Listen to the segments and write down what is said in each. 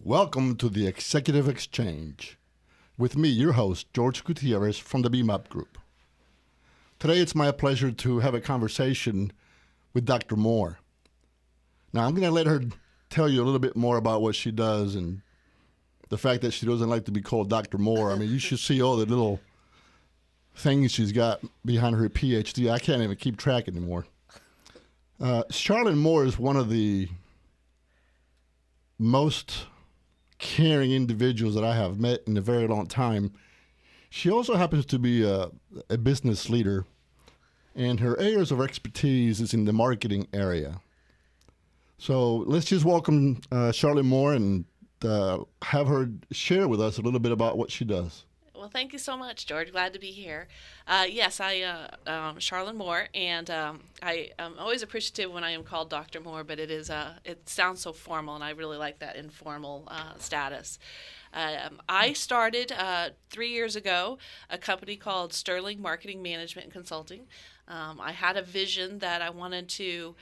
Welcome to the Executive Exchange with me, your host, George Gutierrez from the BMAP Group. Today it's my pleasure to have a conversation with Dr. Moore. Now I'm going to let her tell you a little bit more about what she does and the fact that she doesn't like to be called Dr. Moore. I mean, you should see all the little things she's got behind her PhD. I can't even keep track anymore. Sharlyn Moore is one of the most caring individuals that I have met in a very long time. She also happens to be a business leader, and her areas of expertise is in the marketing area. So let's just welcome Sharlyn Moore and have her share with us a little bit about what she does. Well, thank you so much, George. Glad to be here. Yes, Sharlyn Moore, and I am always appreciative when I am called Dr. Moore, but it sounds so formal, and I really like that informal status. I started 3 years ago a company called Sterling Marketing Management and Consulting. I had a vision that I wanted to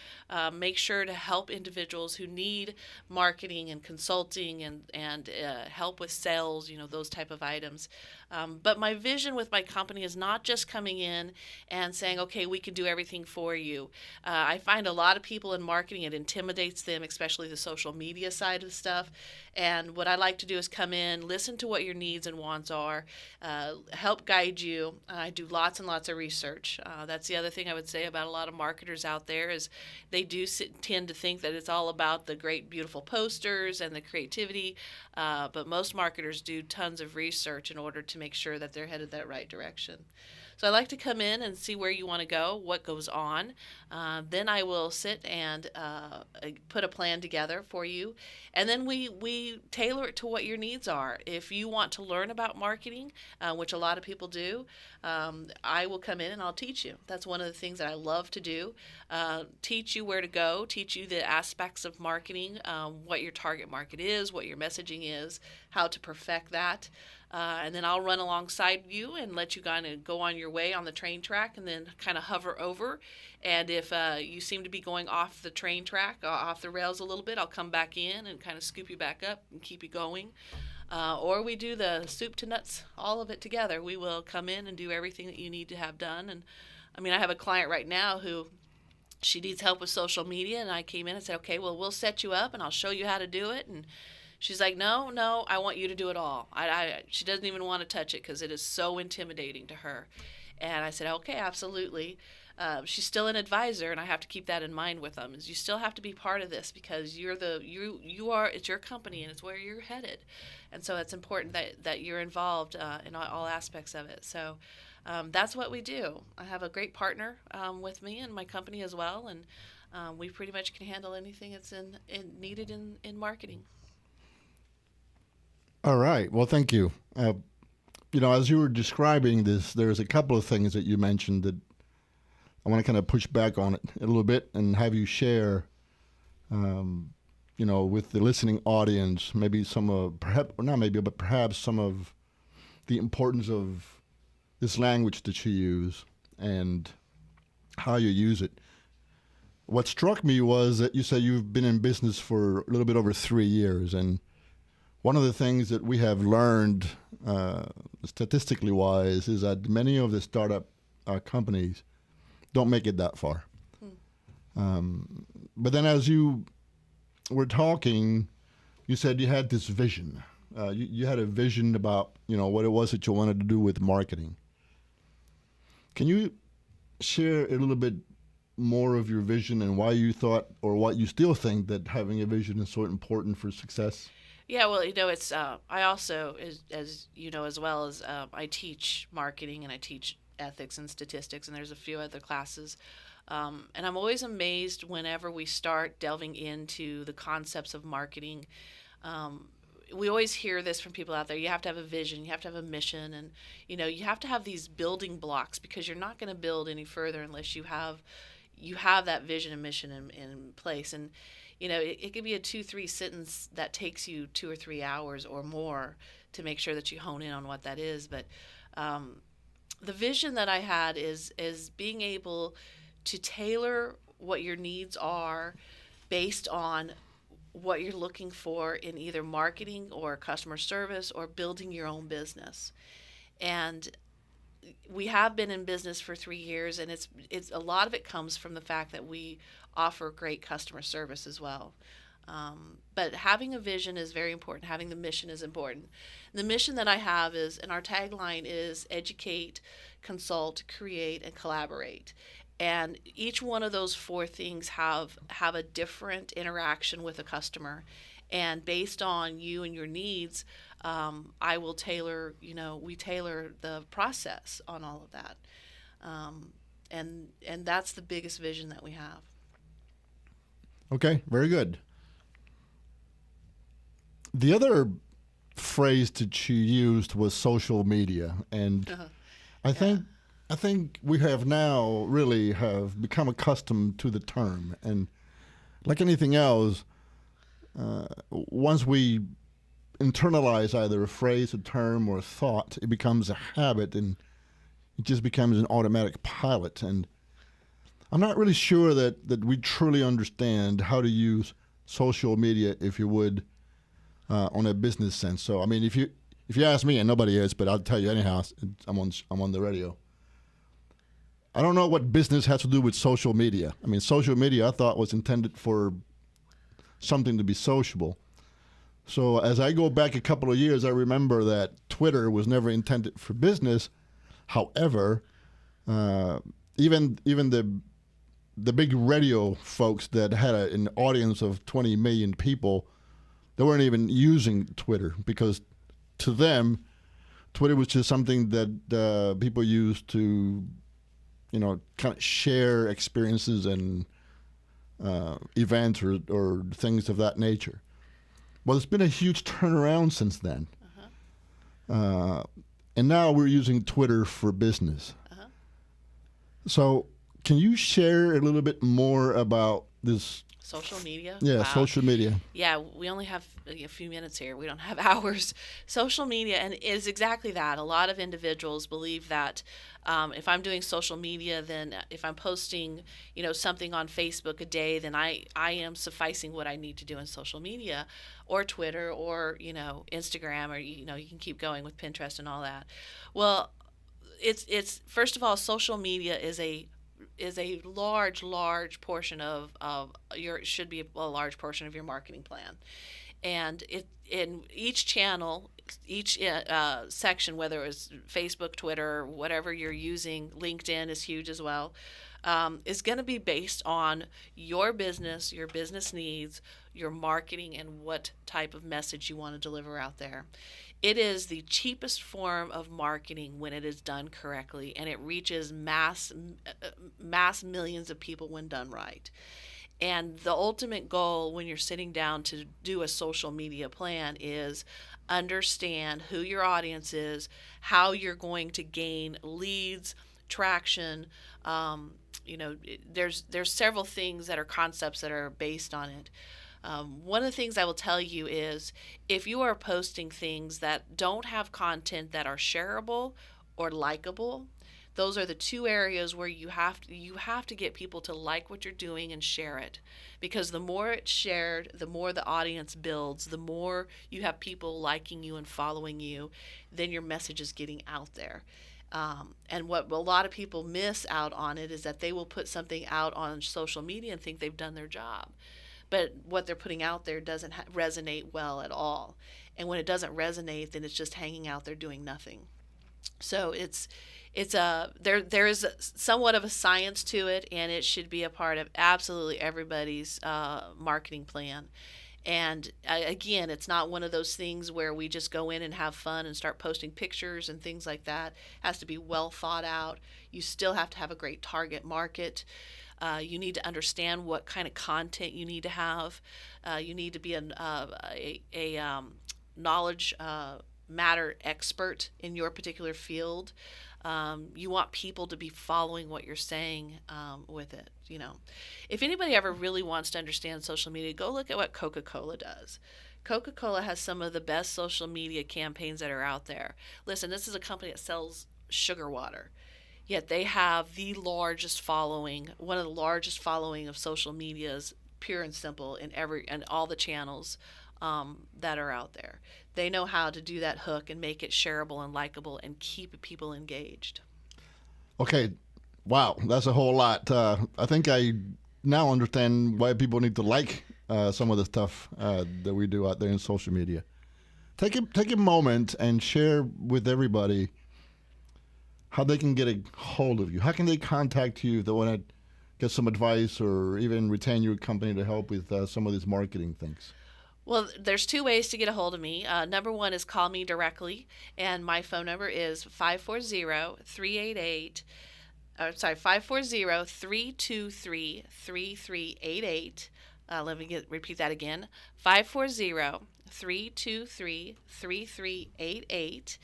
make sure to help individuals who need marketing and consulting and help with sales, those type of items. But my vision with my company is not just coming in and saying, okay, we can do everything for you. I find a lot of people in marketing, it intimidates them, especially the social media side of stuff. And what I like to do is come in, listen to what your needs and wants are, help guide you. I do lots and lots of research. That's the other thing I would say about a lot of marketers out there is they do tend to think that it's all about the great, beautiful posters and the creativity. But most marketers do tons of research in order to make sure that they're headed that right direction. So I like to come in and see where you want to go, what goes on. Then I will sit and put a plan together for you. And then we tailor it to what your needs are. If you want to learn about marketing, which a lot of people do, I will come in and I'll teach you. That's one of the things that I love to do. Teach you where to go, teach you the aspects of marketing, what your target market is, what your messaging is, how to perfect that. And then I'll run alongside you and let you kind of go on your way on the train track and then kind of hover over. And if you seem to be going off the train track, off the rails a little bit, I'll come back in and kind of scoop you back up and keep you going. Or we do the soup to nuts, all of it together. We will come in and do everything that you need to have done. And I mean, I have a client right now who she needs help with social media, and I came in and said, okay, well, we'll set you up and I'll show you how to do it. And she's like, no, I want you to do it all. She doesn't even want to touch it because it is so intimidating to her. And I said, okay, absolutely. She's still an advisor, and I have to keep that in mind with them. Is you still have to be part of this because it's your company and it's where you're headed, and so it's important that you're involved in all aspects of it. So that's what we do. I have a great partner with me and my company as well, and we pretty much can handle anything that's needed in marketing. All right. Well, thank you. As you were describing this, there's a couple of things that you mentioned that I want to kind of push back on it a little bit and have you share, with the listening audience, maybe some of, perhaps, or not maybe, but perhaps some of the importance of this language that you use and how you use it. What struck me was that you said you've been in business for a little bit over 3 years, and one of the things that we have learned, statistically wise, is that many of the startup companies don't make it that far. But then as you were talking, you said you had this vision. You had a vision about, what it was that you wanted to do with marketing. Can you share a little bit more of your vision and why you thought, or what you still think, that having a vision is so important for success? Yeah, well, it's I also, as you know, as well as I teach marketing and I teach ethics and statistics, and there's a few other classes. And I'm always amazed whenever we start delving into the concepts of marketing. We always hear this from people out there. You have to have a vision, you have to have a mission, and you have to have these building blocks because you're not going to build any further unless you have that vision and mission in place. And it could be a 2-3 sentence that takes you 2 or 3 hours or more to make sure that you hone in on what that is. But the vision that I had is being able to tailor what your needs are based on what you're looking for in either marketing or customer service or building your own business. And we have been in business for 3 years, and it's a lot of it comes from the fact that we offer great customer service as well. But having a vision is very important. Having the mission is important. The mission that I have is, and our tagline is educate, consult, create, and collaborate. And each one of those four things have a different interaction with a customer. And based on you and your needs, I will tailor, we tailor the process on all of that. And that's the biggest vision that we have. Okay, very good. The other phrase that you used was social media, and I think I think we have now really have become accustomed to the term, and like anything else, once we internalize either a phrase, a term, or a thought, it becomes a habit, and it just becomes an automatic pilot. And I'm not really sure that we truly understand how to use social media, if you would, on a business sense. So, I mean, if you ask me, and nobody is, but I'll tell you anyhow, I'm on the radio. I don't know what business has to do with social media. I mean, social media I thought was intended for something to be sociable. So as I go back a couple of years, I remember that Twitter was never intended for business. However, even the big radio folks that had an audience of 20 million people, they weren't even using Twitter, because to them, Twitter was just something that people used to, kind of share experiences and events or things of that nature. Well, it's been a huge turnaround since then. And now we're using Twitter for business. So can you share a little bit more about this? Social media? Yeah, Wow. social media. Yeah, we only have a few minutes here. We don't have hours. Social media, and is exactly that. A lot of individuals believe that if I'm doing social media, then if I'm posting, something on Facebook a day, then I am sufficing what I need to do in social media, or Twitter, or Instagram, or you can keep going with Pinterest and all that. Well, it's first of all, social media is a large portion of should be a large portion of your marketing plan. And it in each channel, each section, whether it's Facebook, Twitter, whatever you're using, LinkedIn is huge as well, is going to be based on your business needs, your marketing, and what type of message you want to deliver out there. It is the cheapest form of marketing when it is done correctly, and it reaches mass millions of people when done right. And the ultimate goal when you're sitting down to do a social media plan is understand who your audience is, how you're going to gain leads, traction. There's several things that are concepts that are based on it. One of the things I will tell you is if you are posting things that don't have content that are shareable or likable, those are the two areas where you have to get people to like what you're doing and share it. Because the more it's shared, the more the audience builds, the more you have people liking you and following you, then your message is getting out there. And what a lot of people miss out on it is that they will put something out on social media and think they've done their job. But what they're putting out there doesn't resonate well at all. And when it doesn't resonate, then it's just hanging out there doing nothing. So there is somewhat of a science to it, and it should be a part of absolutely everybody's marketing plan. And again, it's not one of those things where we just go in and have fun and start posting pictures and things like that. It has to be well thought out. You still have to have a great target market. You need to understand what kind of content you need to have. You need to be a knowledge matter expert in your particular field. You want people to be following what you're saying with it. If anybody ever really wants to understand social media, go look at what Coca-Cola does. Coca-Cola has some of the best social media campaigns that are out there. Listen, this is a company that sells sugar water. Yet they have the largest following, one of the largest following of social medias, pure and simple in all the channels that are out there. They know how to do that hook and make it shareable and likable and keep people engaged. Okay, wow, that's a whole lot. I think I now understand why people need to like some of the stuff that we do out there in social media. Take a moment and share with everybody how they can get a hold of you. How can they contact you if they want to get some advice or even retain your company to help with some of these marketing things? Well, there's two ways to get a hold of me. Number one is call me directly, and my phone number is 540-388. Sorry, 540-323-3388. Let me repeat that again. 540-323-3388.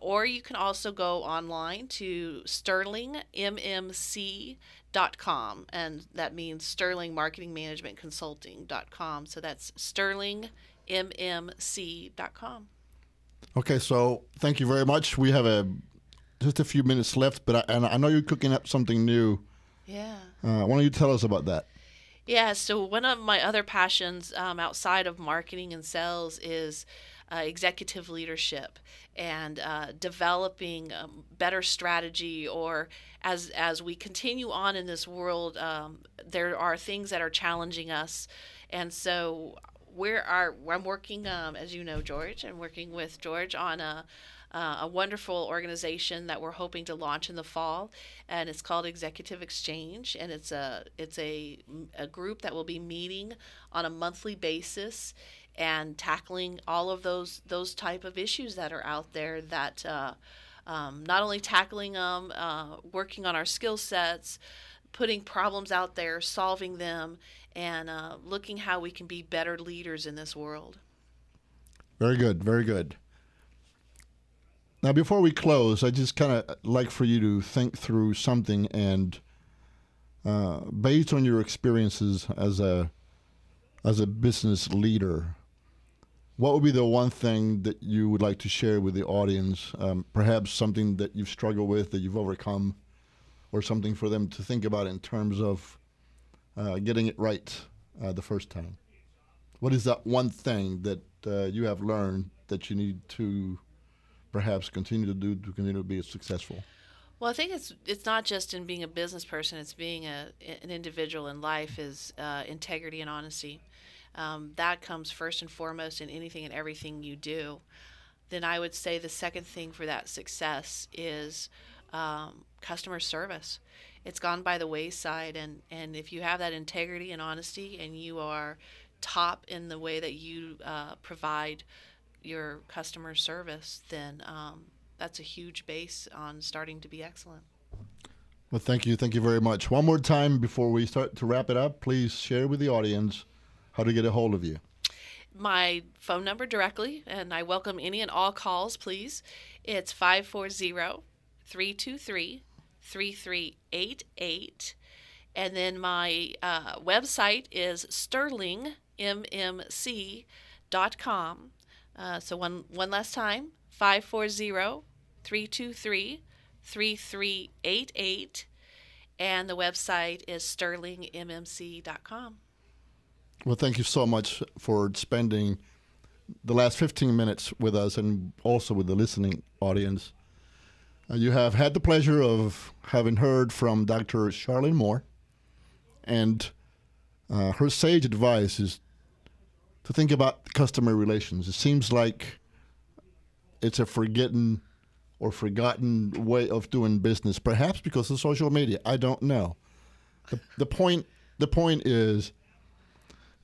Or you can also go online to sterlingmmc.com, and that means Sterling Marketing Management Consulting.com. So that's sterlingmmc.com. Okay, so thank you very much. We have just a few minutes left, but I know you're cooking up something new. Yeah. Why don't you tell us about that? Yeah, so one of my other passions outside of marketing and sales is executive leadership and developing better strategy. Or as we continue on in this world, there are things that are challenging us, and so I'm working, as you know, George. I'm working with George on a wonderful organization that we're hoping to launch in the fall, and it's called Executive Exchange, and it's a group that will be meeting on a monthly basis and tackling all of those type of issues that are out there. That not only tackling them, working on our skill sets, putting problems out there, solving them, and looking how we can be better leaders in this world. Very good, very good. Now, before we close, I just kind of like for you to think through something, and based on your experiences as a business leader, what would be the one thing that you would like to share with the audience? Perhaps something that you've struggled with, that you've overcome, or something for them to think about in terms of getting it right the first time. What is that one thing that you have learned that you need to perhaps continue to do to continue to be successful? Well, I think it's not just in being a business person; it's being an individual in life. Is integrity and honesty. That comes first and foremost in anything and everything you do. Then I would say the second thing for that success is customer service. It's gone by the wayside, and if you have that integrity and honesty, and you are top in the way that you provide your customer service, then that's a huge base on starting to be excellent. Well, thank you very much. One more time before we start to wrap it up, please share with the audience how to get a hold of you. My phone number directly, and I welcome any and all calls, please. It's 540-323-3388. And then my website is sterlingmmc.com. So one last time, 540-323-3388. And the website is sterlingmmc.com. Well, thank you so much for spending the last 15 minutes with us and also with the listening audience. You have had the pleasure of having heard from Dr. Sharlyn Moore, and her sage advice is to think about customer relations. It seems like it's a forgotten way of doing business, perhaps because of social media. I don't know. The point is,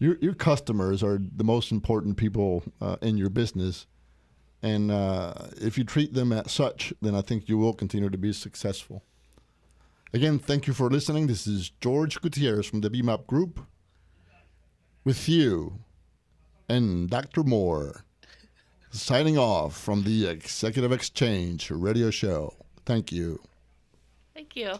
your customers are the most important people in your business, and if you treat them as such, then I think you will continue to be successful. Again, thank you for listening. This is George Gutierrez from the BMAP Group with you and Dr. Moore, signing off from the Executive Exchange radio show. Thank you. Thank you.